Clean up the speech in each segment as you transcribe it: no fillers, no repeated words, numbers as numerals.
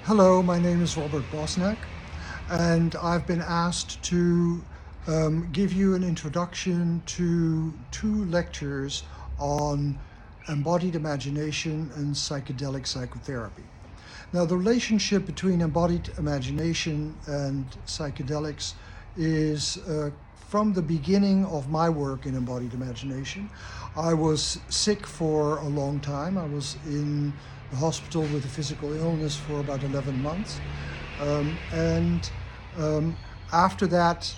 Hello, my name is Robert Bosnak, and I've been asked to give you an introduction to two lectures on embodied imagination and psychedelic psychotherapy. Now, the relationship between embodied imagination and psychedelics is from the beginning of my work in embodied imagination. I was sick for a long time. I was in the hospital with a physical illness for about 11 months. And after that,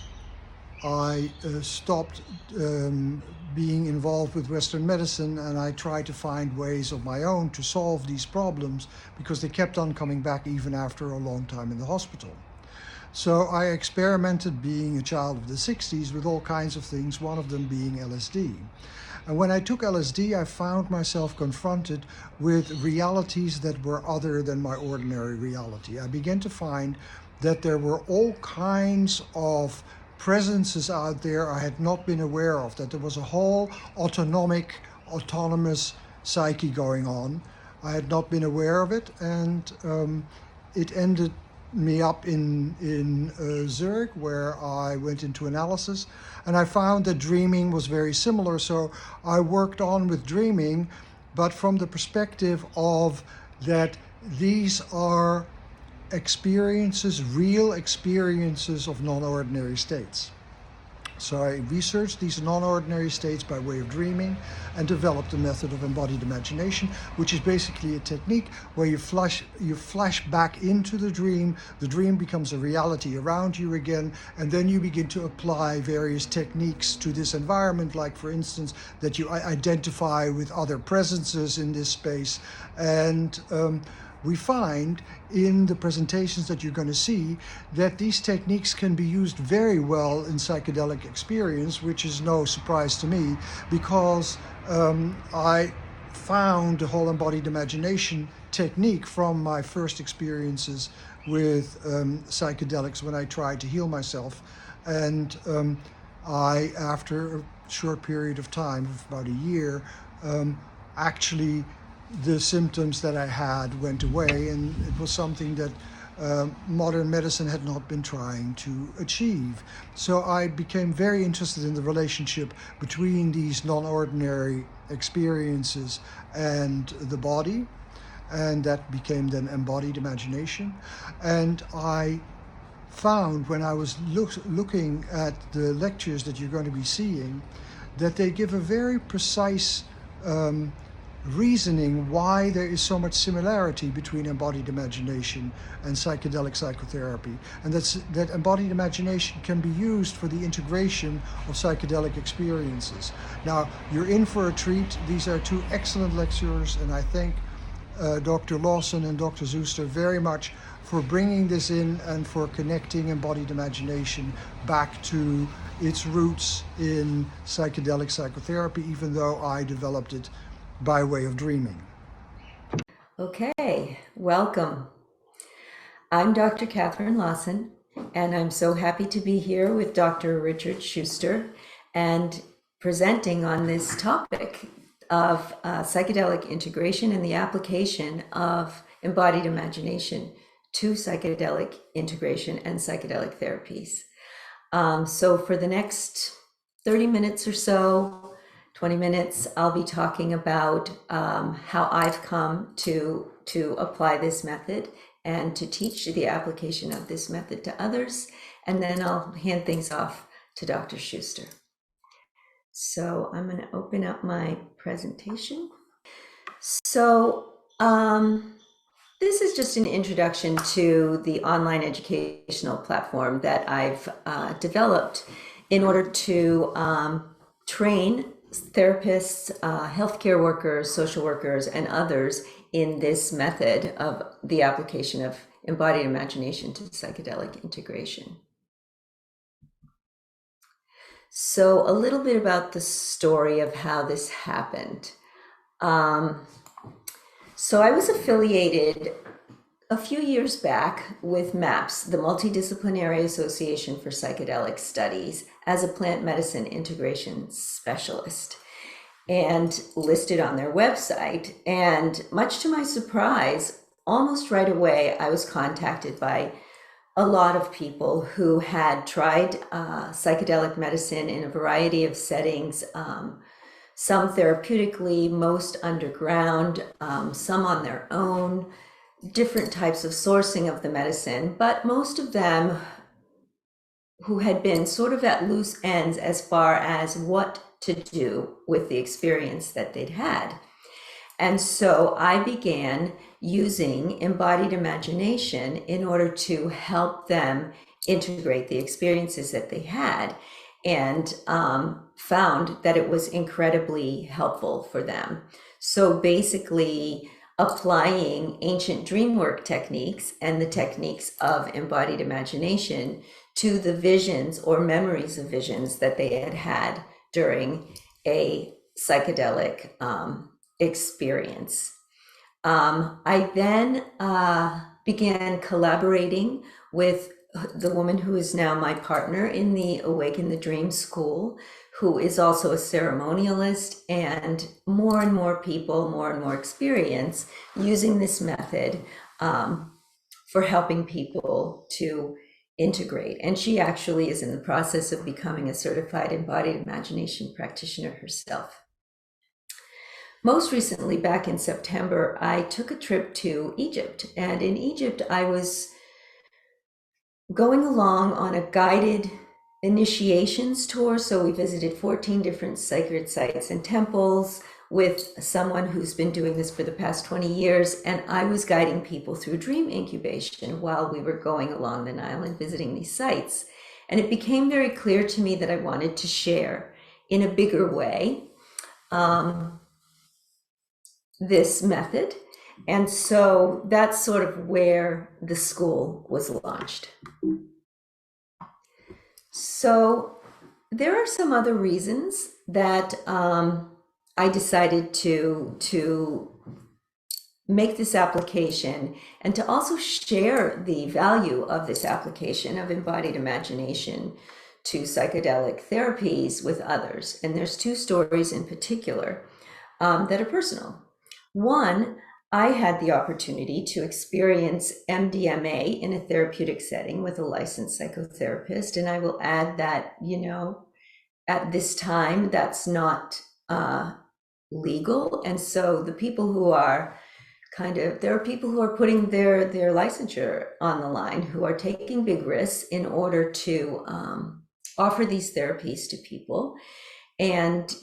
I stopped being involved with Western medicine, and I tried to find ways of my own to solve these problems because they kept on coming back even after a long time in the hospital. So I experimented being a child of the 60s with all kinds of things, one of them being LSD. And when I took LSD, I found myself confronted with realities that were other than my ordinary reality. I began to find that there were all kinds of presences out there I had not been aware of, that there was a whole autonomous psyche going on. I had not been aware of it, and it ended me up in Zurich, where I went into analysis, and I found that dreaming was very similar. So I worked on with dreaming, but from the perspective of that these are experiences, real experiences of non-ordinary states. So I researched these non-ordinary states by way of dreaming and developed a method of embodied imagination, which is basically a technique where you flash back into the dream becomes a reality around you again, and then you begin to apply various techniques to this environment, like for instance, that you identify with other presences in this space. And we find in the presentations that you're going to see that these techniques can be used very well in psychedelic experience, which is no surprise to me because I found the whole embodied imagination technique from my first experiences with psychedelics when I tried to heal myself. And I, after a short period of time, of about a year, actually the symptoms that I had went away, and it was something that modern medicine had not been trying to achieve. So I became very interested in the relationship between these non-ordinary experiences and the body, and that became then embodied imagination. And I found when I was looking at the lectures that you're going to be seeing that they give a very precise reasoning why there is so much similarity between embodied imagination and psychedelic psychotherapy, and that embodied imagination can be used for the integration of psychedelic experiences. Now, you're in for a treat. These are two excellent lecturers, and I thank Dr. Lawson and Dr. Szuster very much for bringing this in and for connecting embodied imagination back to its roots in psychedelic psychotherapy, even though I developed it by way of dreaming. Okay, welcome. I'm Dr. Katherine Lawson, and I'm so happy to be here with Dr. Richard Szuster and presenting on this topic of psychedelic integration and the application of embodied imagination to psychedelic integration and psychedelic therapies. So for the next 30 minutes or so, 20 minutes, I'll be talking about how I've come to apply this method and to teach the application of this method to others. And then I'll hand things off to Dr. Szuster. So I'm going to open up my presentation. So this is just an introduction to the online educational platform that I've developed in order to train therapists, healthcare workers, social workers, and others in this method of the application of embodied imagination to psychedelic integration. So a little bit about the story of how this happened. So I was affiliated a few years back with MAPS, the Multidisciplinary Association for Psychedelic Studies, as a plant medicine integration specialist, and listed on their website. And much to my surprise, almost right away, I was contacted by a lot of people who had tried psychedelic medicine in a variety of settings, some therapeutically, most underground, some on their own, different types of sourcing of the medicine, but most of them who had been sort of at loose ends as far as what to do with the experience that they'd had. And so I began using embodied imagination in order to help them integrate the experiences that they had, and found that it was incredibly helpful for them. So basically, applying ancient dream work techniques and the techniques of embodied imagination to the visions or memories of visions that they had had during a psychedelic experience. I then began collaborating with the woman who is now my partner in the Awaken the Dream School, who is also a ceremonialist, and more people, more and more experience using this method for helping people to integrate. And she actually is in the process of becoming a certified embodied imagination practitioner herself. Most recently, back in September, I took a trip to Egypt. And in Egypt, I was going along on a guided initiations tour. So we visited 14 different sacred sites and temples with someone who's been doing this for the past 20 years. And I was guiding people through dream incubation while we were going along the Nile and visiting these sites. And it became very clear to me that I wanted to share in a bigger way this method. And so that's sort of where the school was launched. So there are some other reasons that I decided to make this application, and to also share the value of this application of embodied imagination to psychedelic therapies with others. And there's two stories in particular that are personal. One, I had the opportunity to experience MDMA in a therapeutic setting with a licensed psychotherapist. And I will add that, at this time, that's not legal. And so the people who are there are people who are putting their licensure on the line, who are taking big risks in order to offer these therapies to people. And,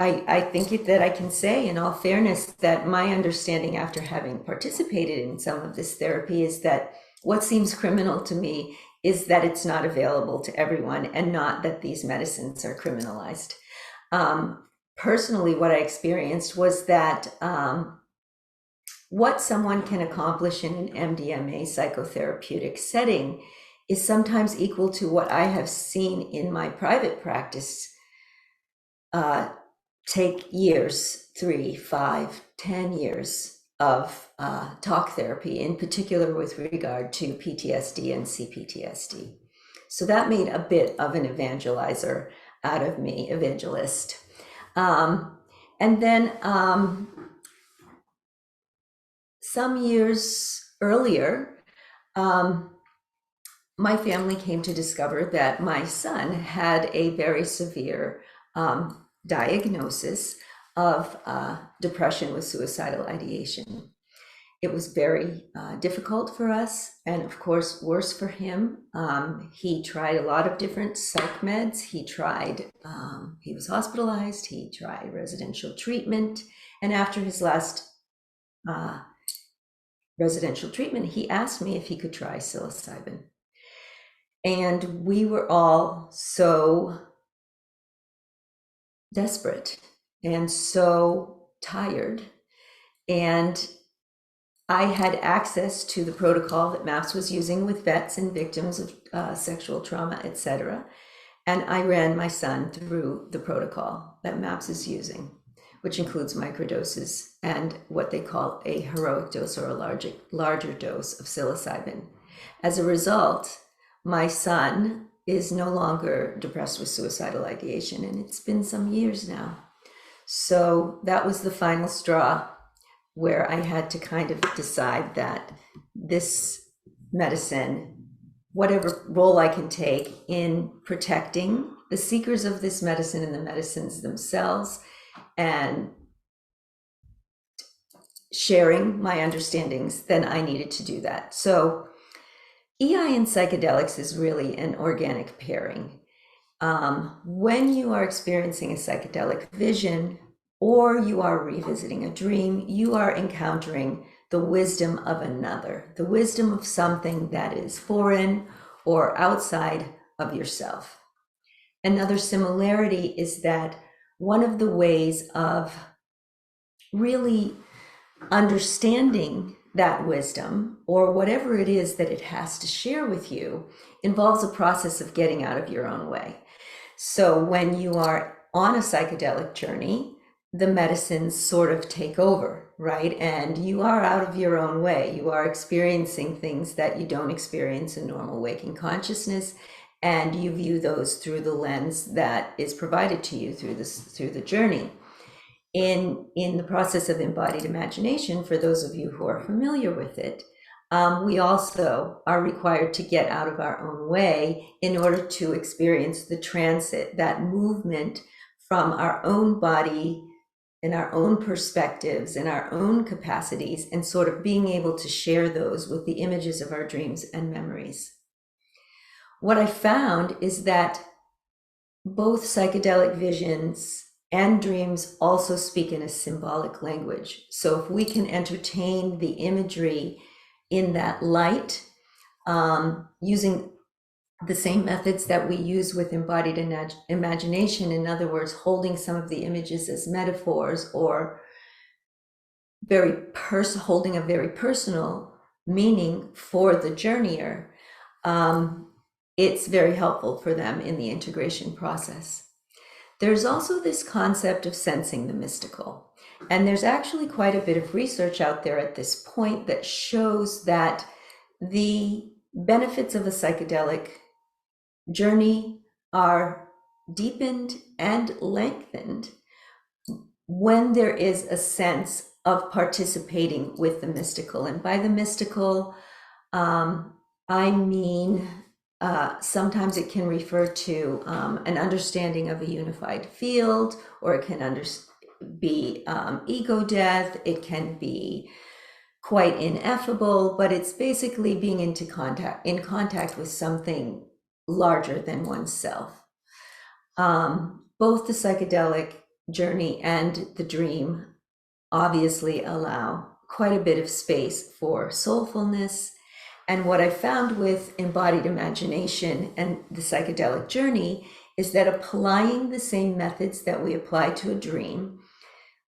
I think that I can say in all fairness that my understanding after having participated in some of this therapy is that what seems criminal to me is that it's not available to everyone, and not that these medicines are criminalized. Personally, what I experienced was that what someone can accomplish in an MDMA psychotherapeutic setting is sometimes equal to what I have seen in my private practice take years, 3, 5, 10 years of talk therapy, in particular with regard to PTSD and CPTSD. So that made a bit of an evangelizer out of me, evangelist. And then some years earlier, my family came to discover that my son had a very severe diagnosis of depression with suicidal ideation. It was very difficult for us, and of course worse for him. He tried a lot of different psych meds. He was hospitalized, he tried residential treatment, and after his last residential treatment, he asked me if he could try psilocybin. And we were all so desperate and so tired. And I had access to the protocol that MAPS was using with vets and victims of sexual trauma, etc. And I ran my son through the protocol that MAPS is using, which includes microdoses and what they call a heroic dose, or a larger dose of psilocybin. As a result, my son is no longer depressed with suicidal ideation, and it's been some years now. So that was the final straw. where I had to kind of decide that this medicine, whatever role I can take in protecting the seekers of this medicine and the medicines themselves, and sharing my understandings, then I needed to do that. So EI and psychedelics is really an organic pairing. When you are experiencing a psychedelic vision or you are revisiting a dream, you are encountering the wisdom of another, the wisdom of something that is foreign or outside of yourself. Another similarity is that one of the ways of really understanding that wisdom, or whatever it is that it has to share with you, involves a process of getting out of your own way. So when you are on a psychedelic journey, the medicines sort of take over, right? And you are out of your own way. You are experiencing things that you don't experience in normal waking consciousness, and you view those through the lens that is provided to you through the journey. In the process of embodied imagination, for those of you who are familiar with it, we also are required to get out of our own way in order to experience the transit, that movement from our own body and our own perspectives and our own capacities, and sort of being able to share those with the images of our dreams and memories. What I found is that both psychedelic visions and dreams also speak in a symbolic language. So if we can entertain the imagery in that light, using the same methods that we use with embodied imagination, in other words, holding some of the images as metaphors, or holding a very personal meaning for the journeyer, it's very helpful for them in the integration process. There's also this concept of sensing the mystical. And there's actually quite a bit of research out there at this point that shows that the benefits of a psychedelic journey are deepened and lengthened when there is a sense of participating with the mystical. And by the mystical, I mean, sometimes it can refer to an understanding of a unified field, or it can be ego death. It can be quite ineffable, but it's basically being in contact with something larger than oneself. Both the psychedelic journey and the dream obviously allow quite a bit of space for soulfulness. And what I found with embodied imagination and the psychedelic journey is that applying the same methods that we apply to a dream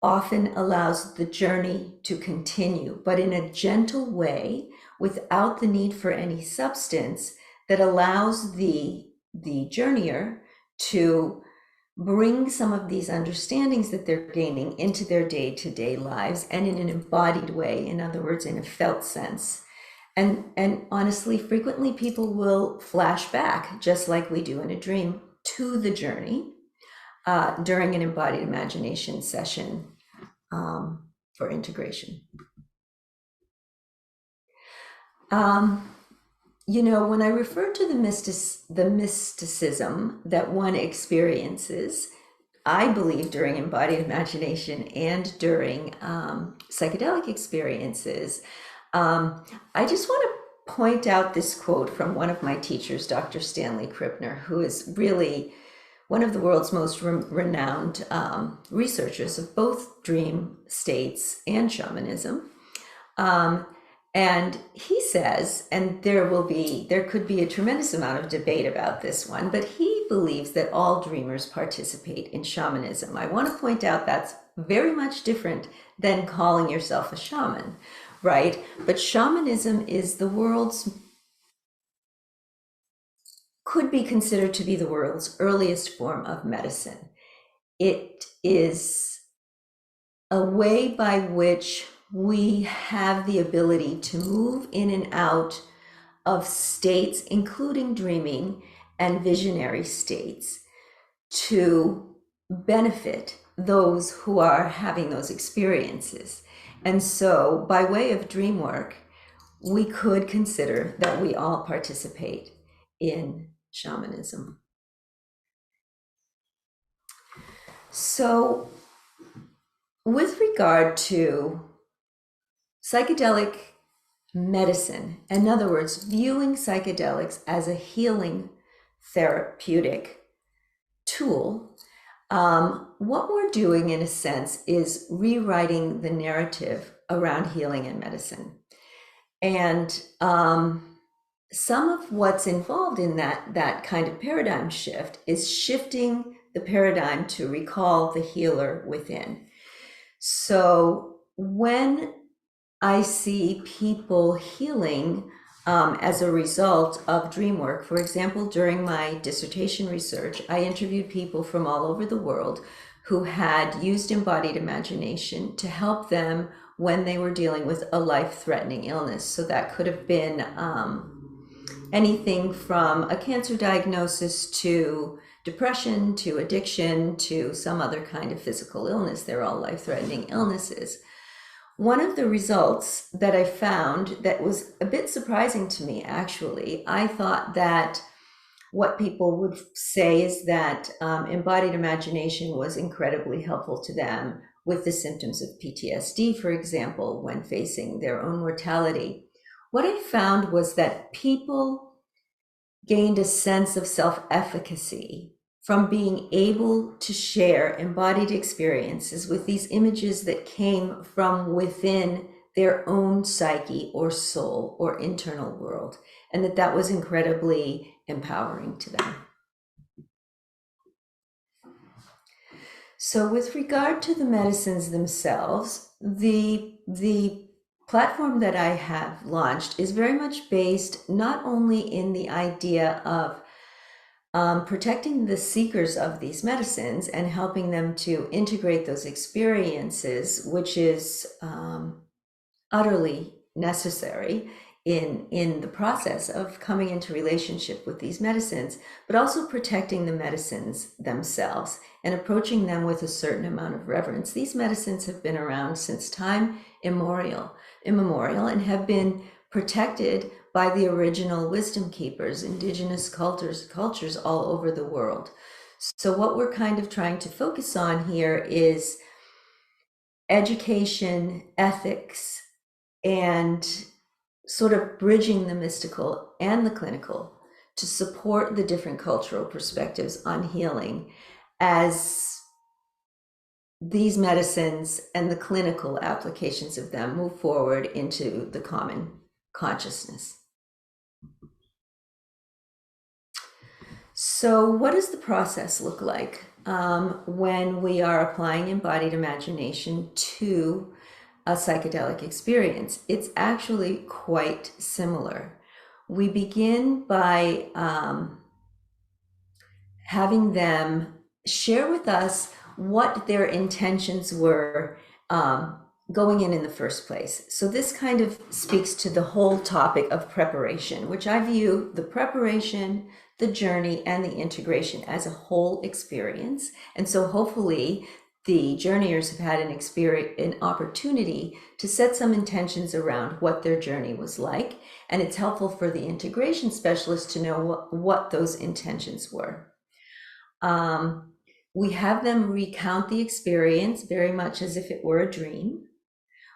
often allows the journey to continue, but in a gentle way, without the need for any substance, that allows the journeyer to bring some of these understandings that they're gaining into their day-to-day lives, and in an embodied way, in other words, in a felt sense. And honestly, frequently people will flash back, just like we do in a dream, to the journey during an embodied imagination session for integration. When I refer to the mysticism that one experiences, I believe during embodied imagination and during psychedelic experiences, I just want to point out this quote from one of my teachers, Dr. Stanley Krippner, who is really one of the world's most renowned researchers of both dream states and shamanism. And he says, and there could be a tremendous amount of debate about this one, but he believes that all dreamers participate in shamanism. I want to point out that's very much different than calling yourself a shaman, right? But shamanism is could be considered to be the world's earliest form of medicine. It is a way by which we have the ability to move in and out of states, including dreaming and visionary states, to benefit those who are having those experiences. And so, by way of dream work, we could consider that we all participate in shamanism. So, with regard to psychedelic medicine, in other words, viewing psychedelics as a healing therapeutic tool, what we're doing in a sense is rewriting the narrative around healing and medicine. And some of what's involved in that kind of paradigm shift is shifting the paradigm to recall the healer within. So when I see people healing as a result of dream work, for example, during my dissertation research, I interviewed people from all over the world who had used embodied imagination to help them when they were dealing with a life-threatening illness. So that could have been anything from a cancer diagnosis to depression, to addiction, to some other kind of physical illness. They're all life-threatening illnesses. One of the results that I found that was a bit surprising to me, actually, I thought that what people would say is that embodied imagination was incredibly helpful to them with the symptoms of PTSD, for example, when facing their own mortality. What I found was that people gained a sense of self-efficacy from being able to share embodied experiences with these images that came from within their own psyche or soul or internal world, and that was incredibly empowering to them. So with regard to the medicines themselves, the platform that I have launched is very much based not only in the idea of protecting the seekers of these medicines and helping them to integrate those experiences, which is utterly necessary in the process of coming into relationship with these medicines, but also protecting the medicines themselves and approaching them with a certain amount of reverence. These medicines have been around since time immemorial and have been protected by the original wisdom keepers, indigenous cultures all over the world. So what we're kind of trying to focus on here is education, ethics, and sort of bridging the mystical and the clinical to support the different cultural perspectives on healing as these medicines and the clinical applications of them move forward into the common consciousness. So what does the process look like when we are applying embodied imagination to a psychedelic experience? It's actually quite similar. We begin by having them share with us what their intentions were going in the first place. So this kind of speaks to the whole topic of preparation, which I view the preparation, the journey, and the integration as a whole experience. And so hopefully the journeyers have had an opportunity to set some intentions around what their journey was like. And it's helpful for the integration specialist to know what those intentions were. We have them recount the experience very much as if it were a dream.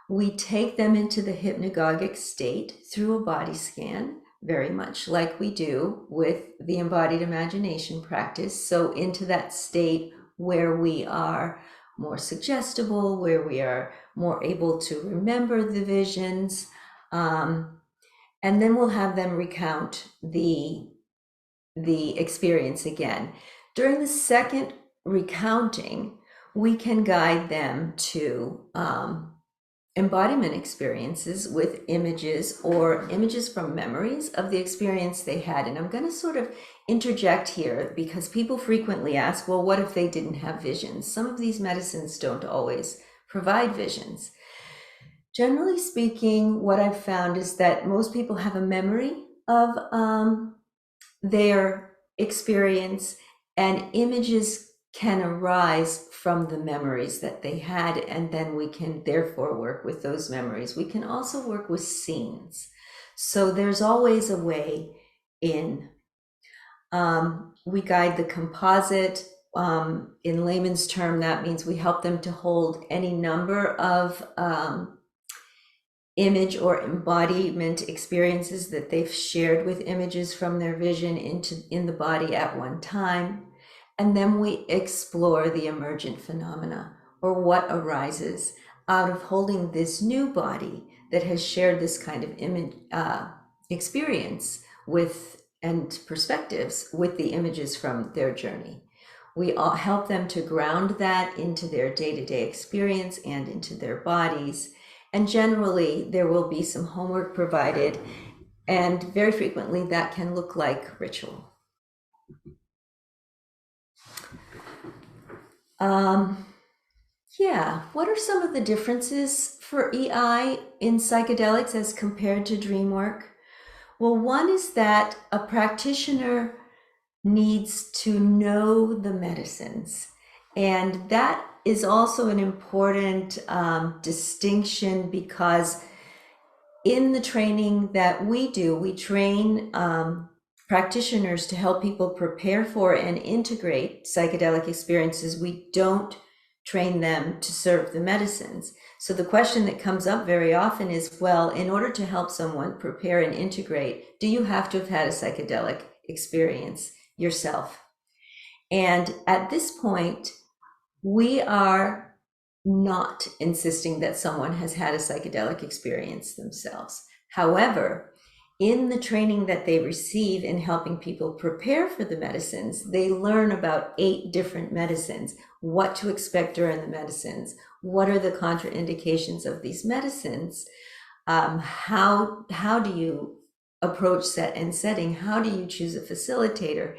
We take them into the hypnagogic state through a body scan, very much like we do with the embodied imagination practice. So into that state where we are more suggestible, where we are more able to remember the visions. And then we'll have them recount the experience again. During the second recounting, we can guide them to embodiment experiences with images or images from memories of the experience they had. And I'm going to sort of interject here because people frequently ask, well, what if they didn't have visions? Some of these medicines don't always provide visions. Generally speaking, what I've found is that most people have a memory of their experience, and images can arise from the memories that they had, and then we can therefore work with those memories. We can also work with scenes. So there's always a way in. We guide the composite. In layman's term, that means we help them to hold any number of image or embodiment experiences that they've shared with images from their vision in the body at one time. And then we explore the emergent phenomena, or what arises out of holding this new body that has shared this kind of image experience with and perspectives with the images from their journey. We all help them to ground that into their day-to-day experience and into their bodies. And generally, there will be some homework provided, and very frequently that can look like ritual. Yeah, what are some of the differences for EI in psychedelics as compared to dream work? Well, one is that a practitioner needs to know the medicines. And that is also an important distinction, because in the training that we do, we train practitioners to help people prepare for and integrate psychedelic experiences. We don't train them to serve the medicines. So the question that comes up very often is, well, in order to help someone prepare and integrate, do you have to have had a psychedelic experience yourself? And at this point, we are not insisting that someone has had a psychedelic experience themselves. However, in the training that they receive in helping people prepare for the medicines, they learn about 8 different medicines, what to expect during the medicines, what are the contraindications of these medicines, how do you approach set and setting, how do you choose a facilitator.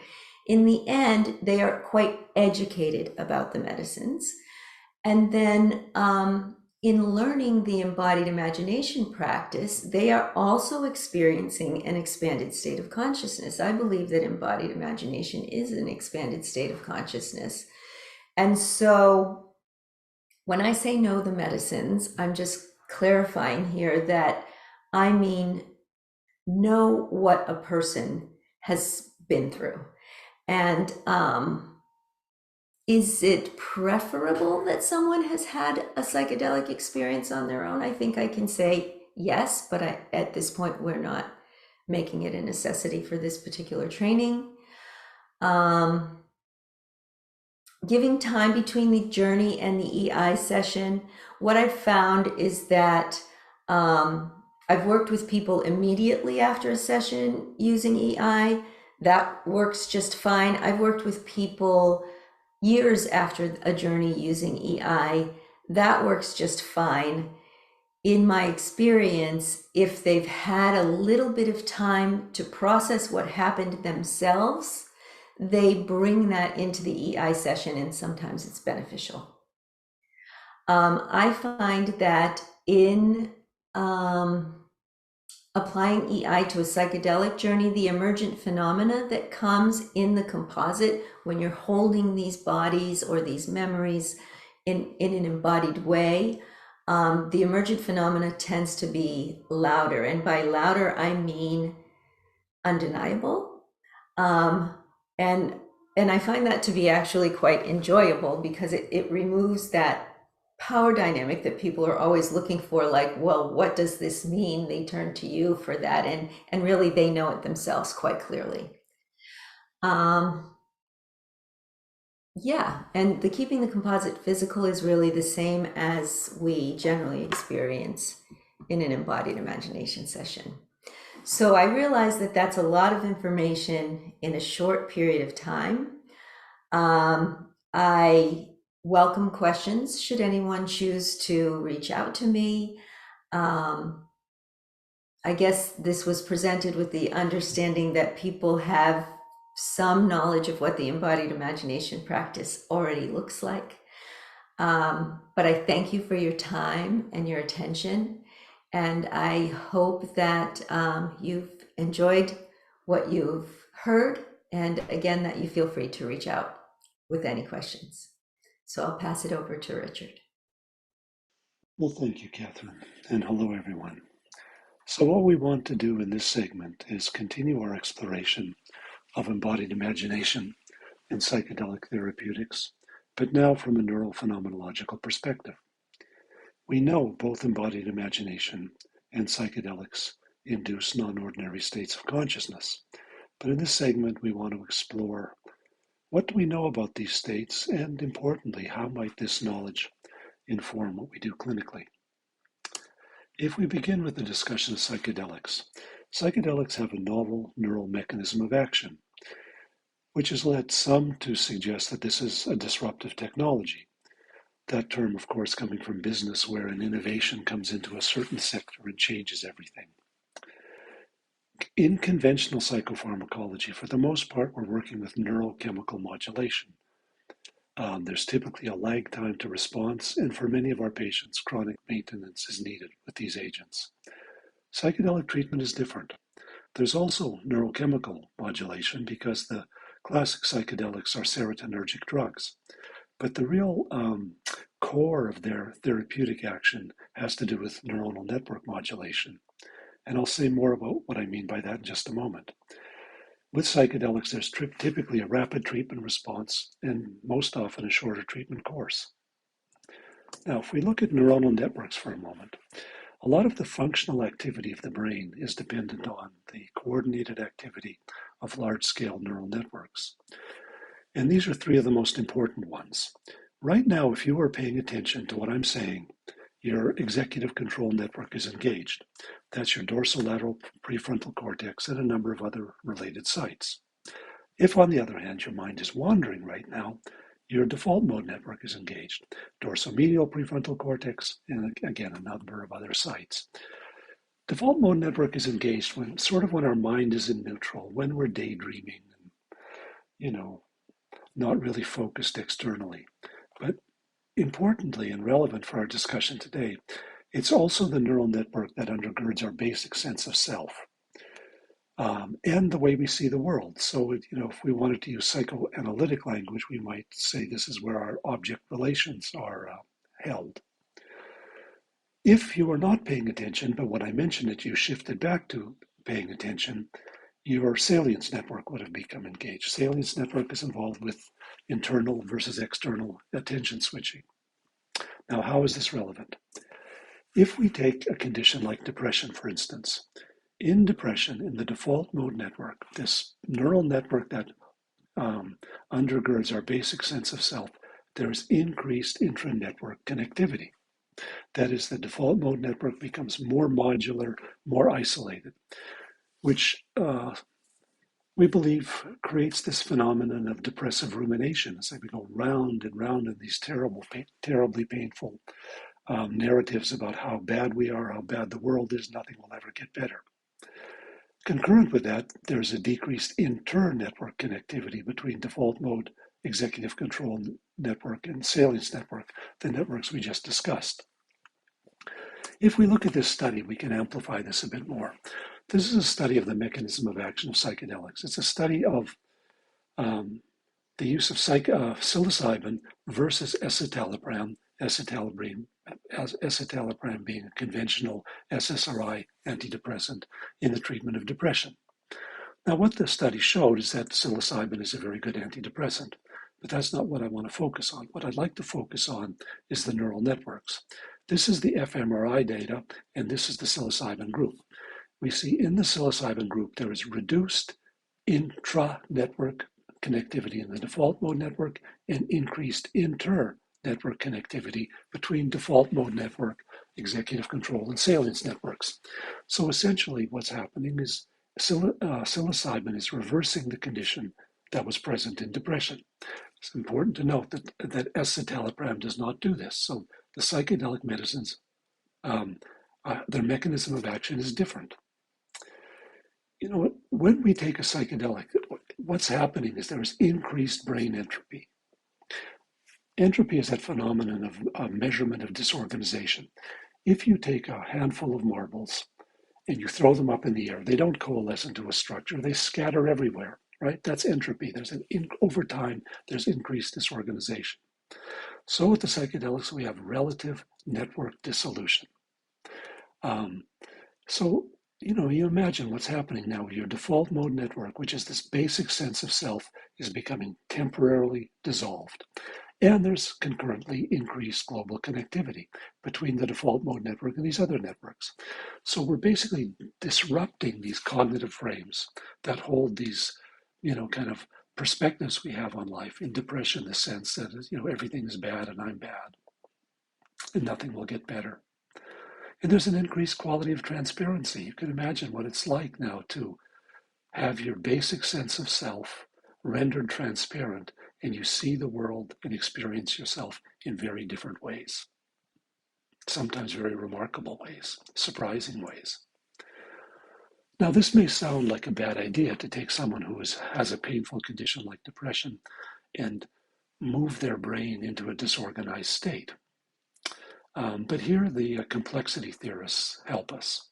In the end, they are quite educated about the medicines. And then in learning the embodied imagination practice, they are also experiencing an expanded state of consciousness. I believe that embodied imagination is an expanded state of consciousness. And so when I say know the medicines, I'm just clarifying here that I mean know what a person has been through. And is it preferable that someone has had a psychedelic experience on their own? I think I can say yes, but at this point, we're not making it a necessity for this particular training. Giving time between the journey and the EI session. What I've found is that I've worked with people immediately after a session using EI. That works just fine. I've worked with people years after a journey using EI. That works just fine. In my experience, if they've had a little bit of time to process what happened themselves, they bring that into the EI session, and sometimes it's beneficial. I find that in applying EI to a psychedelic journey, the emergent phenomena that comes in the composite when you're holding these bodies or these memories in an embodied way, the emergent phenomena tends to be louder. And by louder, I mean undeniable. And I find that to be actually quite enjoyable, because it removes that power dynamic that people are always looking for, like, well, what does this mean? They turn to you for that, and really they know it themselves quite clearly. Yeah, and the keeping the composite physical is really the same as we generally experience in an embodied imagination session. So I realize that that's a lot of information in a short period of time. I welcome questions should anyone choose to reach out to me. I guess this was presented with the understanding that people have some knowledge of what the embodied imagination practice already looks like. But I thank you for your time and your attention. And I hope that you've enjoyed what you've heard. And again, that you feel free to reach out. with any questions. So I'll pass it over to Richard. Well, thank you, Katherine, and hello, everyone. So what we want to do in this segment is continue our exploration of embodied imagination and psychedelic therapeutics, but now from a neurophenomenological perspective. We know both embodied imagination and psychedelics induce non-ordinary states of consciousness, but in this segment we want to explore what do we know about these states, and importantly, how might this knowledge inform what we do clinically. If we begin with the discussion of psychedelics, psychedelics have a novel neural mechanism of action, which has led some to suggest that this is a disruptive technology. That term, of course, coming from business, where an innovation comes into a certain sector and changes everything. In conventional psychopharmacology, for the most part, we're working with neurochemical modulation. There's typically a lag time to response, and for many of our patients, chronic maintenance is needed with these agents. Psychedelic treatment is different. There's also neurochemical modulation because the classic psychedelics are serotonergic drugs. But the real core of their therapeutic action has to do with neuronal network modulation. And I'll say more about what I mean by that in just a moment. With psychedelics, there's typically a rapid treatment response and most often a shorter treatment course. Now, if we look at neuronal networks for a moment, a lot of the functional activity of the brain is dependent on the coordinated activity of large-scale neural networks. And these are three of the most important ones. Right now, if you are paying attention to what I'm saying, your executive control network is engaged. That's your dorsolateral prefrontal cortex and a number of other related sites. If, on the other hand, your mind is wandering right now, your default mode network is engaged. Dorsomedial prefrontal cortex, and again, a number of other sites. Default mode network is engaged when our mind is in neutral, when we're daydreaming, and, not really focused externally. But importantly and relevant for our discussion today, it's also the neural network that undergirds our basic sense of self and the way we see the world. So, if we wanted to use psychoanalytic language, we might say this is where our object relations are held. If you were not paying attention, but when I mentioned it, you shifted back to paying attention, your salience network would have become engaged. Salience network is involved with internal versus external attention switching. Now, how is this relevant? If we take a condition like depression, for instance, in depression, in the default mode network, this neural network that undergirds our basic sense of self, there's increased intra-network connectivity. That is, the default mode network becomes more modular, more isolated, which we believe creates this phenomenon of depressive rumination. As we go round and round in these terribly painful narratives about how bad we are, how bad the world is, nothing will ever get better. Concurrent with that, there's a decreased inter-network connectivity between default mode executive control network and salience network, the networks we just discussed. If we look at this study, we can amplify this a bit more. This is a study of the mechanism of action of psychedelics. It's a study of the use of psilocybin versus escitalopram, escitalopram being a conventional SSRI antidepressant in the treatment of depression. Now, what the study showed is that psilocybin is a very good antidepressant, but that's not what I want to focus on. What I'd like to focus on is the neural networks. This is the fMRI data, and this is the psilocybin group. We see in the psilocybin group there is reduced intra-network connectivity in the default mode network and increased inter-network connectivity between default mode network, executive control, and salience networks. So essentially what's happening is psilocybin is reversing the condition that was present in depression. It's important to note that escitalopram does not do this. So the psychedelic medicines, their mechanism of action is different. When we take a psychedelic, what's happening is there is increased brain entropy. Entropy is that phenomenon of a measurement of disorganization. If you take a handful of marbles and you throw them up in the air, they don't coalesce into a structure, they scatter everywhere. right? That's entropy. Over time, there's increased disorganization. So with the psychedelics, we have relative network dissolution. Um, so, you imagine what's happening now. Your default mode network, which is this basic sense of self, is becoming temporarily dissolved. And there's concurrently increased global connectivity between the default mode network and these other networks. So we're basically disrupting these cognitive frames that hold these, kind of perspectives we have on life. In depression, the sense that, everything is bad and I'm bad and nothing will get better. And there's an increased quality of transparency. You can imagine what it's like now to have your basic sense of self rendered transparent, and you see the world and experience yourself in very different ways, sometimes very remarkable ways, surprising ways. Now, this may sound like a bad idea to take someone who has a painful condition like depression and move their brain into a disorganized state. But here the complexity theorists help us.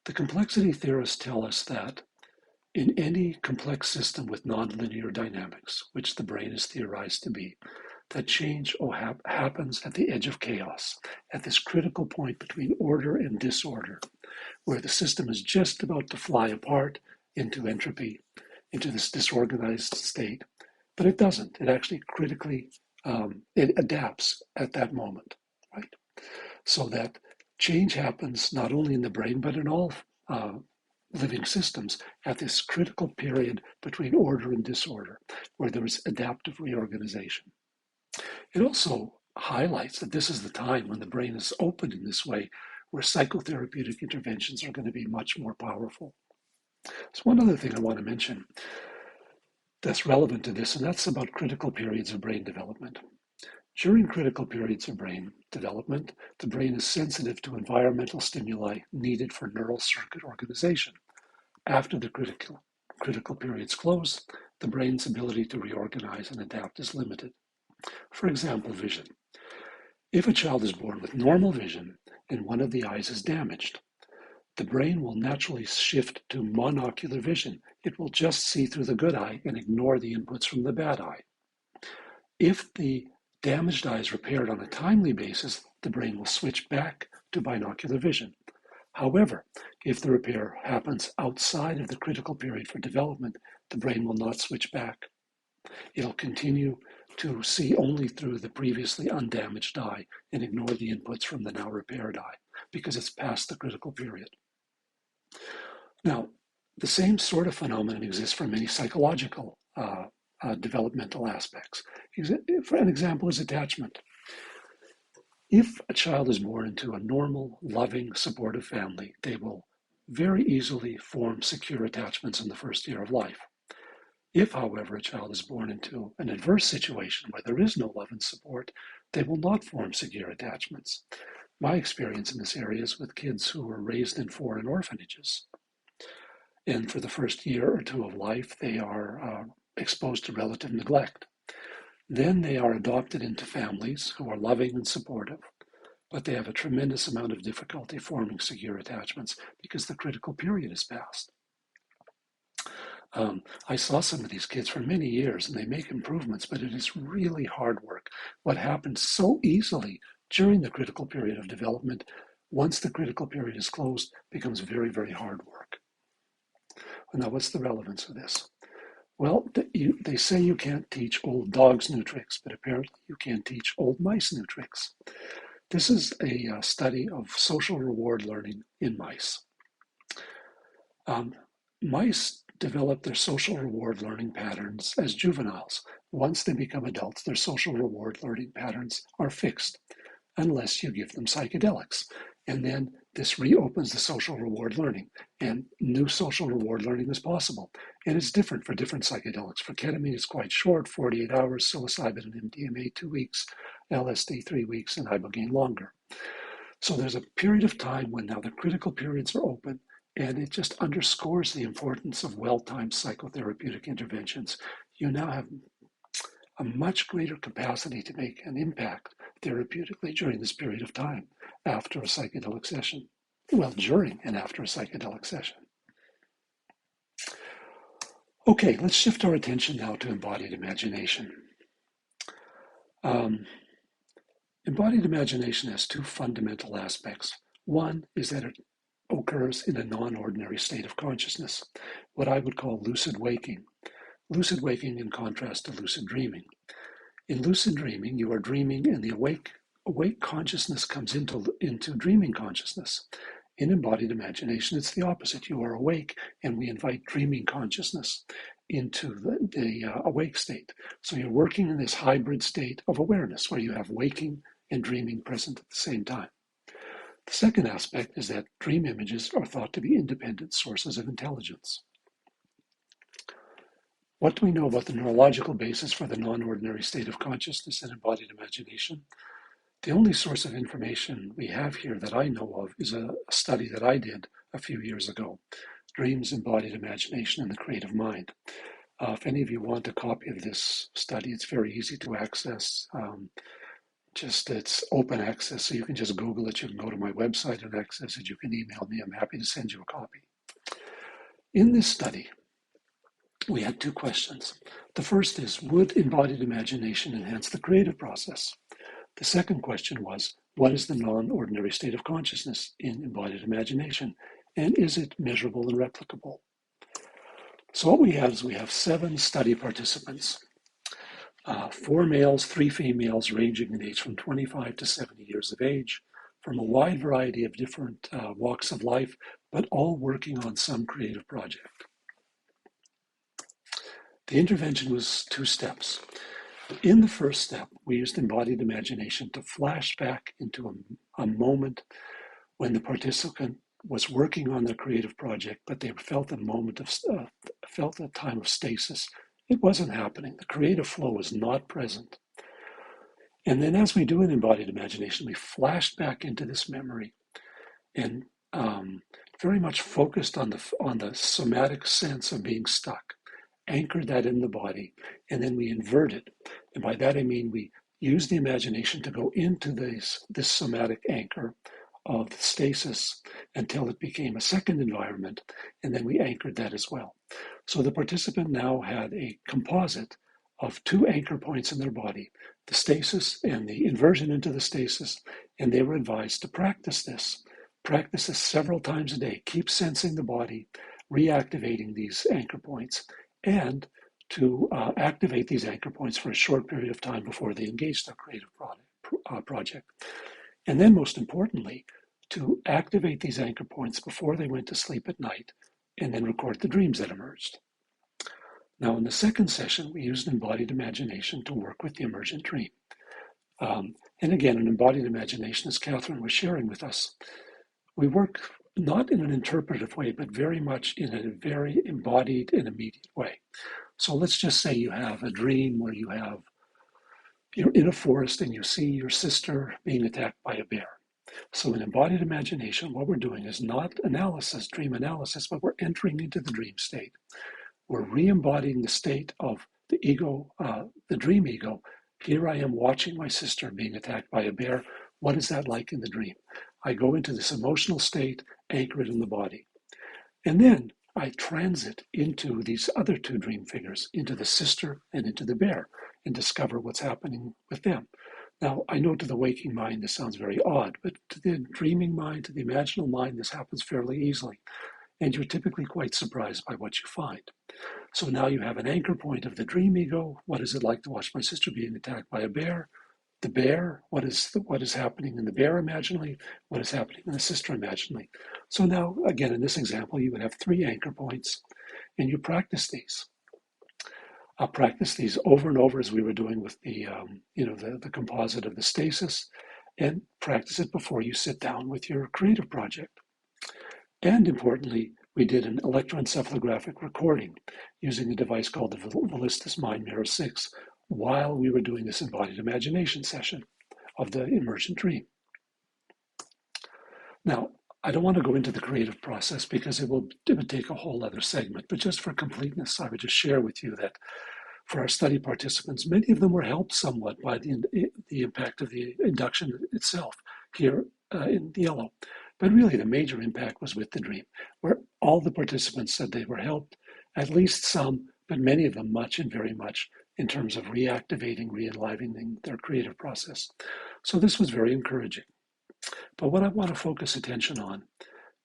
The complexity theorists tell us that in any complex system with nonlinear dynamics, which the brain is theorized to be, that change happens at the edge of chaos, at this critical point between order and disorder, where the system is just about to fly apart into entropy, into this disorganized state. But it doesn't. It actually critically, it adapts at that moment, right? So that change happens not only in the brain, but in all living systems at this critical period between order and disorder, where there is adaptive reorganization. It also highlights that this is the time when the brain is open in this way, where psychotherapeutic interventions are going to be much more powerful. So one other thing I want to mention that's relevant to this, and that's about critical periods of brain development. During critical periods of brain development, the brain is sensitive to environmental stimuli needed for neural circuit organization. After the critical periods close, the brain's ability to reorganize and adapt is limited. For example, vision. If a child is born with normal vision and one of the eyes is damaged, the brain will naturally shift to monocular vision. It will just see through the good eye and ignore the inputs from the bad eye. If the damaged eye is repaired on a timely basis, the brain will switch back to binocular vision. However, if the repair happens outside of the critical period for development, the brain will not switch back. It'll continue to see only through the previously undamaged eye and ignore the inputs from the now repaired eye because it's past the critical period. Now, the same sort of phenomenon exists for many psychological developmental aspects. For an example is attachment. If a child is born into a normal, loving, supportive family, they will very easily form secure attachments in the first year of life. If, however, a child is born into an adverse situation where there is no love and support, they will not form secure attachments. My experience in this area is with kids who were raised in foreign orphanages. And for the first year or two of life, they are exposed to relative neglect. Then they are adopted into families who are loving and supportive, but they have a tremendous amount of difficulty forming secure attachments because the critical period is past. I saw some of these kids for many years and they make improvements, but it is really hard work. What happens so easily during the critical period of development, once the critical period is closed, becomes very, very hard work. Now, what's the relevance of this? Well, they say you can't teach old dogs new tricks, but apparently you can teach old mice new tricks. This is a study of social reward learning in mice. Mice develop their social reward learning patterns as juveniles. Once they become adults, their social reward learning patterns are fixed, unless you give them psychedelics. And then this reopens the social reward learning, and new social reward learning is possible. And it's different for different psychedelics. For ketamine, it's quite short, 48 hours, psilocybin and MDMA 2 weeks, LSD 3 weeks, and ibogaine longer. So there's a period of time when now the critical periods are open, and it just underscores the importance of well-timed psychotherapeutic interventions. You now have a much greater capacity to make an impact therapeutically during this period of time after a psychedelic session. Well, during and after a psychedelic session. Okay, let's shift our attention now to embodied imagination. Um, Embodied imagination has two fundamental aspects. One is that it occurs in a non-ordinary state of consciousness, what I would call lucid waking. Lucid waking in contrast to lucid dreaming. In lucid dreaming, you are dreaming and the awake consciousness comes into dreaming consciousness. In embodied imagination, it's the opposite. You are awake and we invite dreaming consciousness into the awake state. So you're working in this hybrid state of awareness where you have waking and dreaming present at the same time. The second aspect is that dream images are thought to be independent sources of intelligence. What do we know about the neurological basis for the non-ordinary state of consciousness and embodied imagination? The only source of information we have here that I know of is a study that I did a few years ago, Dreams, Embodied Imagination, and the Creative Mind. If any of you want a copy of this study, it's very easy to access. It's open access, so you can just Google it. You can go to my website and access it. You can email me. I'm happy to send you a copy. In this study, we had two questions. The first is, would embodied imagination enhance the creative process? The second question was, what is the non-ordinary state of consciousness in embodied imagination? And is it measurable and replicable? So what we have is we have 7 study participants, 4 males, 3 females, ranging in age from 25 to 70 years of age, from a wide variety of different walks of life, but all working on some creative project. The intervention was 2 steps. In the first step, we used embodied imagination to flash back into a moment when the participant was working on their creative project, but they felt a time of stasis. It wasn't happening. The creative flow was not present. And then, as we do in embodied imagination, we flashed back into this memory and very much focused on the somatic sense of being stuck, anchored that in the body, and then we invert it. And by that I mean we use the imagination to go into this somatic anchor of stasis until it became a second environment, and then we anchored that as well. So the participant now had a composite of 2 anchor points in their body, the stasis and the inversion into the stasis, and they were advised to practice this. Practice this several times a day. Keep sensing the body, reactivating these anchor points, and to activate these anchor points for a short period of time before they engage their creative project. And then, most importantly, to activate these anchor points before they went to sleep at night, and then record the dreams that emerged. Now, in the second session, we used embodied imagination to work with the emergent dream. And again, an embodied imagination, as Katherine was sharing with us, we work not in an interpretive way, but very much in a very embodied and immediate way. So let's just say you have a dream where you're in a forest and you see your sister being attacked by a bear. So in embodied imagination, what we're doing is not analysis, dream analysis, but we're entering into the dream state. We're re-embodying the state of the ego, the dream ego. Here I am watching my sister being attacked by a bear. What is that like in the dream? I go into this emotional state, anchor it in the body. And then I transit into these other 2 dream figures, into the sister and into the bear, and discover what's happening with them. Now, I know to the waking mind this sounds very odd, but to the dreaming mind, to the imaginal mind, this happens fairly easily. And you're typically quite surprised by what you find. So now you have an anchor point of the dream ego. What is it like to watch my sister being attacked by a bear? The bear, what is happening in the bear imaginally? What is happening in the sister imaginally? So now, again, in this example, you would have 3 anchor points, and you practice these. I'll practice these over and over as we were doing with the composite of the stasis, and practice it before you sit down with your creative project. And importantly, we did an electroencephalographic recording using a device called the Velistis Mind Mirror 6 while we were doing this embodied imagination session of the emergent dream. Now, I don't want to go into the creative process because it would take a whole other segment, but just for completeness, I would just share with you that for our study participants, many of them were helped somewhat by the impact of the induction itself here in yellow. But really the major impact was with the dream, where all the participants said they were helped, at least some, but many of them much and very much in terms of reactivating, re-enlivening their creative process. So this was very encouraging. But what I want to focus attention on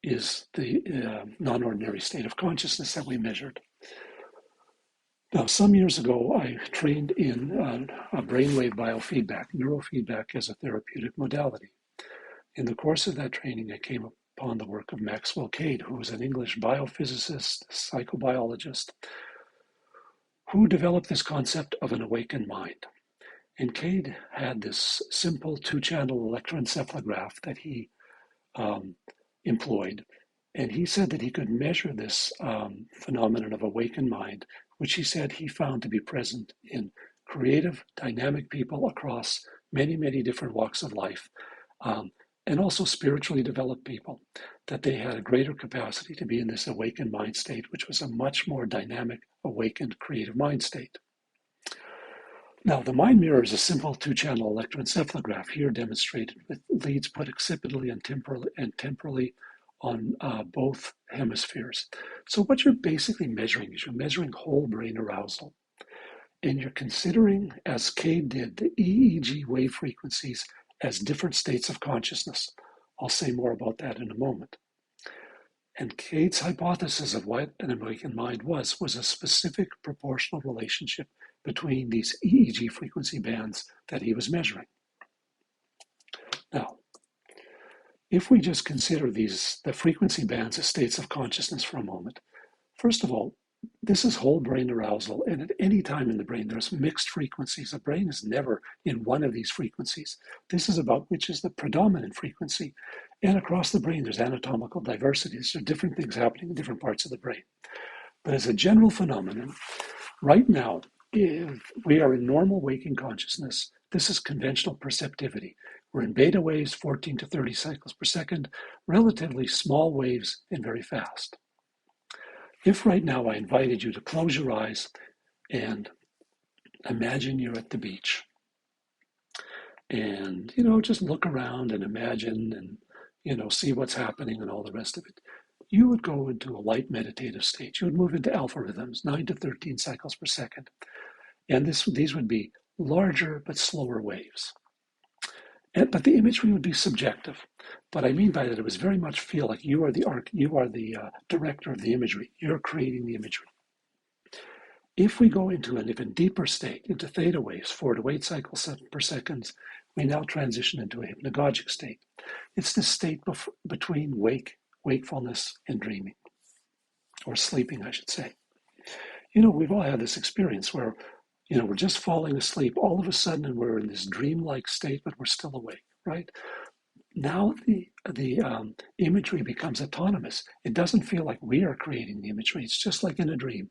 is the non-ordinary state of consciousness that we measured. Now, some years ago, I trained in a brainwave biofeedback, neurofeedback as a therapeutic modality. In the course of that training, I came upon the work of Maxwell Cade, who was an English biophysicist, psychobiologist, who developed this concept of an awakened mind. And Cade had this simple two-channel electroencephalograph that he employed. And he said that he could measure this phenomenon of awakened mind, which he said he found to be present in creative, dynamic people across many, many different walks of life, and also spiritually developed people, that they had a greater capacity to be in this awakened mind state, which was a much more dynamic, awakened, creative mind state. Now, the mind mirror is a simple two-channel electroencephalograph, here demonstrated with leads put occipitally and temporally on both hemispheres. So what you're basically measuring is you're measuring whole brain arousal. And you're considering, as Cade did, the EEG wave frequencies as different states of consciousness. I'll say more about that in a moment. And Cade's hypothesis of what an awakened mind was a specific proportional relationship between these EEG frequency bands that he was measuring. Now, if we just consider the frequency bands as states of consciousness for a moment, first of all, this is whole brain arousal, and at any time in the brain, there's mixed frequencies. The brain is never in one of these frequencies. This is about which is the predominant frequency. And across the brain, there's anatomical diversity. So different things happening in different parts of the brain. But as a general phenomenon, right now, if we are in normal waking consciousness, this is conventional perceptivity. We're in beta waves, 14 to 30 cycles per second, relatively small waves and very fast. If right now I invited you to close your eyes and imagine you're at the beach and, just look around and imagine and, see what's happening and all the rest of it, you would go into a light meditative state. You would move into alpha rhythms, 9 to 13 cycles per second. And these would be larger but slower waves. But the imagery would be subjective. What I mean by that, it was very much feel like you are the director of the imagery. You're creating the imagery. If we go into an even deeper state, into theta waves, 4 to 8 cycles per second, we now transition into a hypnagogic state. It's this state between wakefulness and dreaming, or sleeping, I should say. We've all had this experience where we're just falling asleep all of a sudden and we're in this dreamlike state, but we're still awake, right? Now the imagery becomes autonomous. It doesn't feel like we are creating the imagery. It's just like in a dream.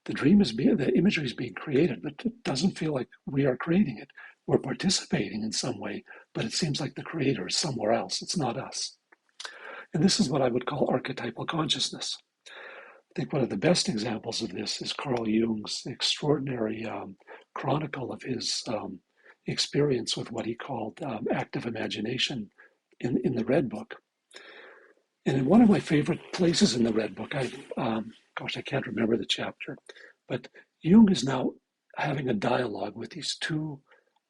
The imagery is being created, but it doesn't feel like we are creating it. We're participating in some way, but it seems like the creator is somewhere else. It's not us. And this is what I would call archetypal consciousness. I think one of the best examples of this is Carl Jung's extraordinary chronicle of his experience with what he called active imagination in the Red Book. And in one of my favorite places in the Red Book, I can't remember the chapter, but Jung is now having a dialogue with these two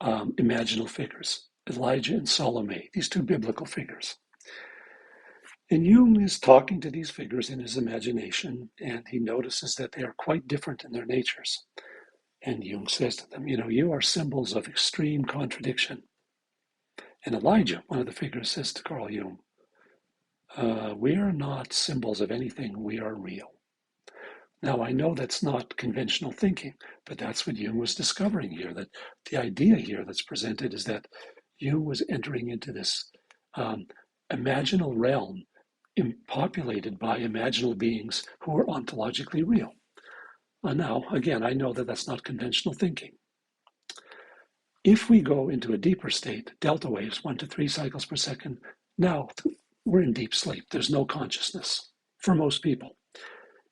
imaginal figures, Elijah and Salome, these two biblical figures. And Jung is talking to these figures in his imagination, and he notices that they are quite different in their natures. And Jung says to them, you are symbols of extreme contradiction. And Elijah, one of the figures, says to Carl Jung, we are not symbols of anything, we are real. Now, I know that's not conventional thinking, but that's what Jung was discovering here, that the idea here that's presented is that Jung was entering into this imaginal realm populated by imaginal beings who are ontologically real. Now, again, I know that that's not conventional thinking. If we go into a deeper state, delta waves, 1 to 3 cycles per second, now we're in deep sleep. There's no consciousness for most people.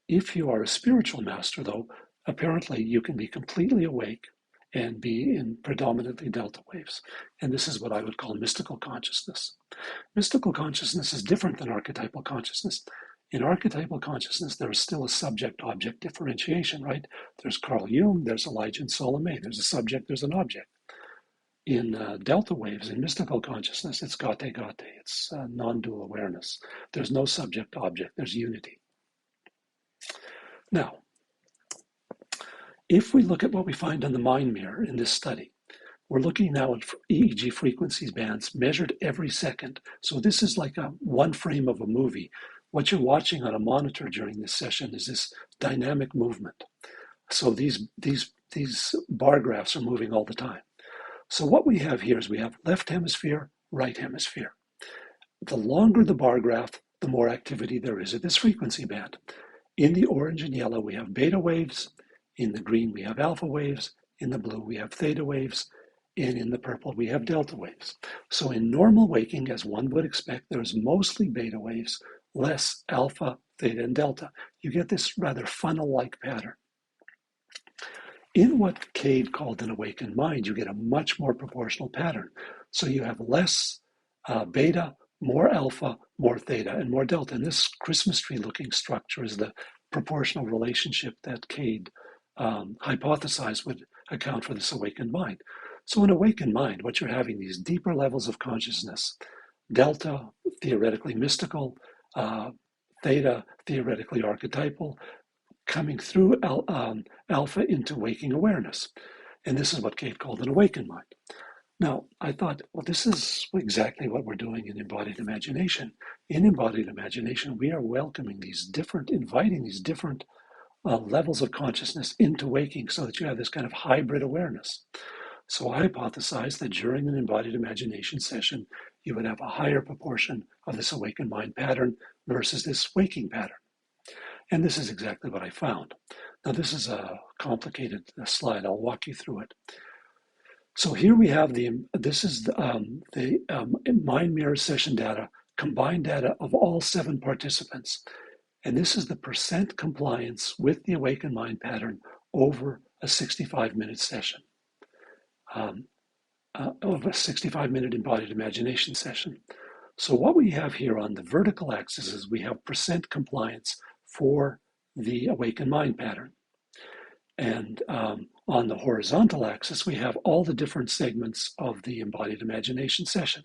If you are a spiritual master, though, apparently you can be completely awake and be in predominantly delta waves. And this is what I would call mystical consciousness. Mystical consciousness is different than archetypal consciousness. In archetypal consciousness, there is still a subject-object differentiation, right? There's Carl Jung, there's Elijah and Salome, there's a subject, there's an object. In delta waves, in mystical consciousness, it's gate-gate, it's non-dual awareness. There's no subject-object, there's unity. Now, if we look at what we find on the mind mirror in this study, we're looking now at EEG frequencies bands measured every second. So this is like one frame of a movie. What you're watching on a monitor during this session is this dynamic movement. So these bar graphs are moving all the time. So what we have here is we have left hemisphere, right hemisphere. The longer the bar graph, the more activity there is at this frequency band. In the orange and yellow, we have beta waves. In the green, we have alpha waves. In the blue, we have theta waves. And in the purple, we have delta waves. So in normal waking, as one would expect, there's mostly beta waves, less alpha, theta, and delta. You get this rather funnel-like pattern. In what Cade called an awakened mind, you get a much more proportional pattern. So you have less beta, more alpha, more theta, and more delta. And this Christmas tree-looking structure is the proportional relationship that Cade hypothesized would account for this awakened mind. So in awakened mind, what you're having, these deeper levels of consciousness, delta, theoretically mystical, theta, theoretically archetypal, coming through alpha into waking awareness. And this is what Cade called an awakened mind. Now, I thought, well, this is exactly what we're doing in embodied imagination. In embodied imagination, we are welcoming these different, inviting these different levels of consciousness into waking so that you have this kind of hybrid awareness. So I hypothesized that during an embodied imagination session, you would have a higher proportion of this awakened mind pattern versus this waking pattern. And this is exactly what I found. Now, this is a complicated slide. I'll walk you through it. So here we have this is the mind mirror session data, combined data of all 7 participants. And this is the percent compliance with the awakened mind pattern over a 65-minute session. Of a 65-minute embodied imagination session. So what we have here on the vertical axis is we have percent compliance for the awakened mind pattern. And on the horizontal axis, we have all the different segments of the embodied imagination session.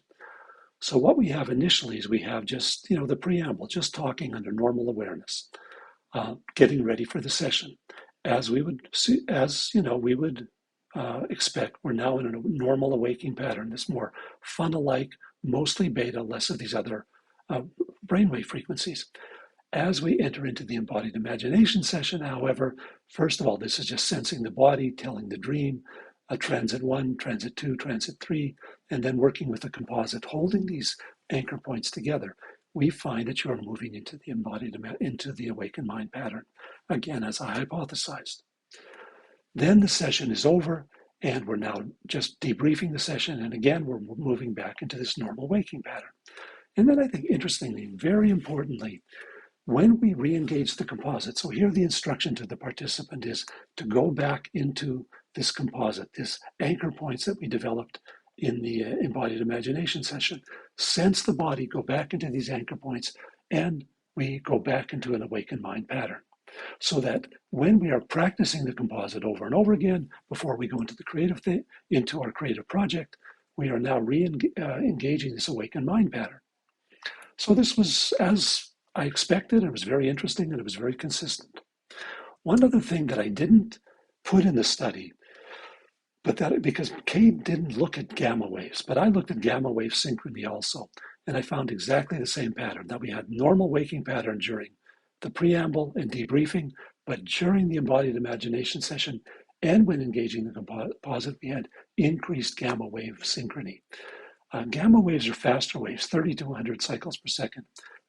So what we have initially is we have just, the preamble, just talking under normal awareness, getting ready for the session. As we would see, we would expect, we're now in a normal awaking pattern, this more funnel-like, mostly beta, less of these other brainwave frequencies. As we enter into the embodied imagination session, however, first of all, this is just sensing the body, telling the dream, transit 1, transit 2, transit 3, and then working with the composite, holding these anchor points together. We find that you're moving into the into the awakened mind pattern, again, as I hypothesized. Then the session is over, and we're now just debriefing the session, and again, we're moving back into this normal waking pattern. And then I think, interestingly, very importantly, when we re-engage the composite, so here the instruction to the participant is to go back into this composite, this anchor points that we developed in the embodied imagination session, sense the body, go back into these anchor points, and we go back into an awakened mind pattern. So that when we are practicing the composite over and over again, before we go into the into our creative project, we are now engaging this awakened mind pattern. So this was as I expected. It was very interesting and it was very consistent. One other thing that I didn't put in the study, but that because Cade didn't look at gamma waves, but I looked at gamma wave synchrony also, and I found exactly the same pattern, that we had normal waking pattern during the preamble and debriefing, but during the embodied imagination session and when engaging the composite, we had increased gamma wave synchrony. Gamma waves are faster waves, 30 to 100 cycles per second.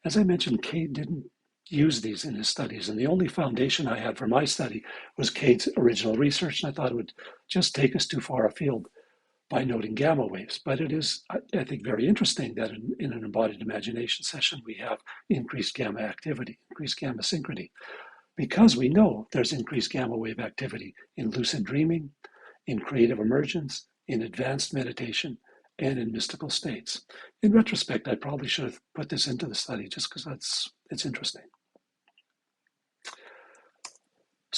As I mentioned, Cade didn't use these in his studies, and the only foundation I had for my study was Cade's original research, and I thought it would just take us too far afield by noting gamma waves. But it is, I think, very interesting that in an embodied imagination session, we have increased gamma activity, increased gamma synchrony, because we know there's increased gamma wave activity in lucid dreaming, in creative emergence, in advanced meditation, and in mystical states. In retrospect, I probably should have put this into the study just because it's interesting.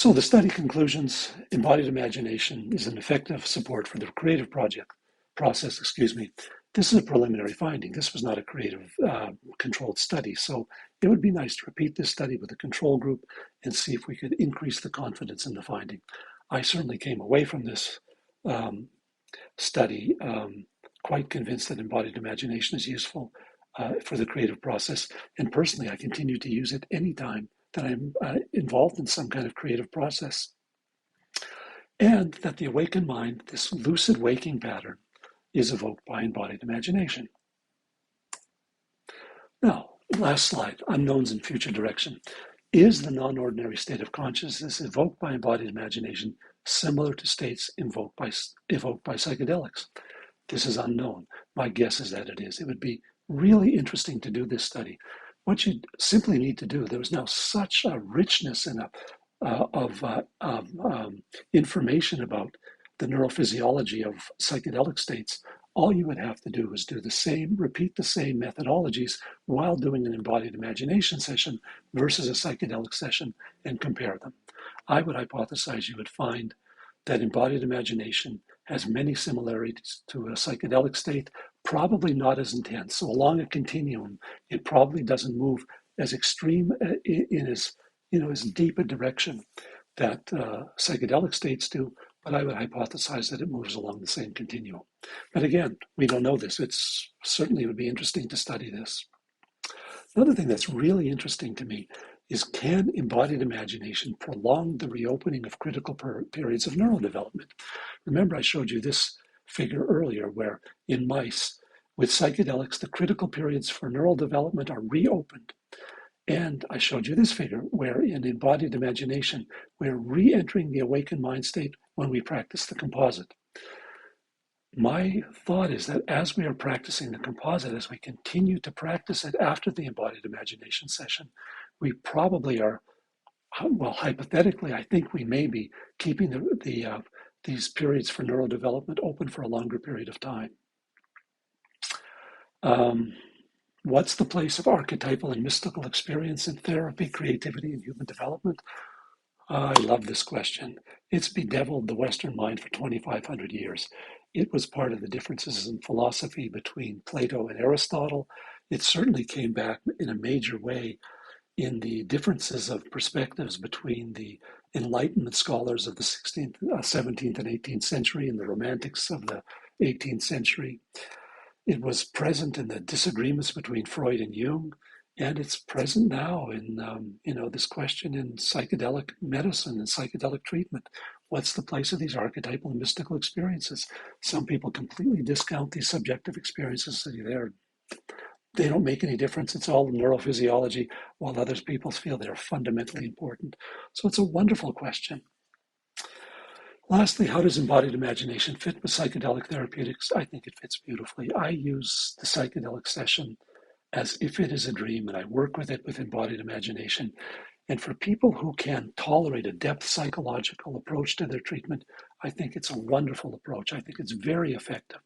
So the study conclusions: embodied imagination is an effective support for the creative process. This is a preliminary finding. This was not a creative controlled study. So it would be nice to repeat this study with a control group and see if we could increase the confidence in the finding. I certainly came away from this study quite convinced that embodied imagination is useful for the creative process. And personally, I continue to use it anytime that I'm involved in some kind of creative process. And that the awakened mind, this lucid waking pattern, is evoked by embodied imagination. Now, last slide, unknowns and future direction. Is the non-ordinary state of consciousness evoked by embodied imagination similar to states evoked by psychedelics? This is unknown. My guess is that it is. It would be really interesting to do this study. What you simply need to do, there is now such a richness and of information about the neurophysiology of psychedelic states. All you would have to do is repeat the same methodologies while doing an embodied imagination session versus a psychedelic session and compare them. I would hypothesize you would find that embodied imagination has many similarities to a psychedelic state, probably not as intense. So along a continuum, it probably doesn't move as extreme in as deep a direction that psychedelic states do, but I would hypothesize that it moves along the same continuum. But again, we don't know this. Certainly would be interesting to study this. Another thing that's really interesting to me is, can embodied imagination prolong the reopening of critical periods of neurodevelopment? Remember, I showed you this figure earlier where in mice with psychedelics, the critical periods for neural development are reopened. And I showed you this figure where in embodied imagination, we're re-entering the awakened mind state when we practice the composite. My thought is that as we are practicing the composite, as we continue to practice it after the embodied imagination session, we probably are, well, hypothetically, I think we may be keeping these periods for neurodevelopment open for a longer period of time. What's the place of archetypal and mystical experience in therapy, creativity, and human development? I love this question. It's bedeviled the Western mind for 2,500 years. It was part of the differences in philosophy between Plato and Aristotle. It certainly came back in a major way in the differences of perspectives between the Enlightenment scholars of the 16th, 17th, and 18th century and the Romantics of the 18th century. It was present in the disagreements between Freud and Jung, and it's present now in this question in psychedelic medicine and psychedelic treatment. What's the place of these archetypal and mystical experiences? Some people completely discount these subjective experiences. They don't make any difference. It's all neurophysiology, while other people feel they're fundamentally important. So it's a wonderful question. Lastly, how does embodied imagination fit with psychedelic therapeutics? I think it fits beautifully. I use the psychedelic session as if it is a dream, and I work with it with embodied imagination. And for people who can tolerate a depth psychological approach to their treatment, I think it's a wonderful approach. I think it's very effective.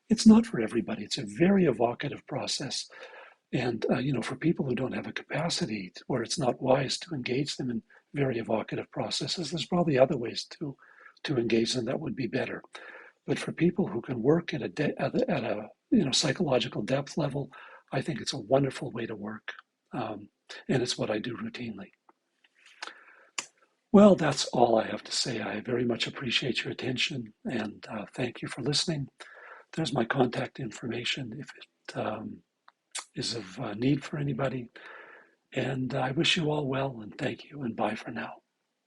It's not for everybody. It's a very evocative process. And, for people who don't have a capacity where it's not wise to engage them in very evocative processes, there's probably other ways to engage them that would be better. But for people who can work at a psychological depth level, I think it's a wonderful way to work. And it's what I do routinely. Well, that's all I have to say. I very much appreciate your attention, and thank you for listening. There's my contact information if it is of need for anybody. And I wish you all well, and thank you, and bye for now.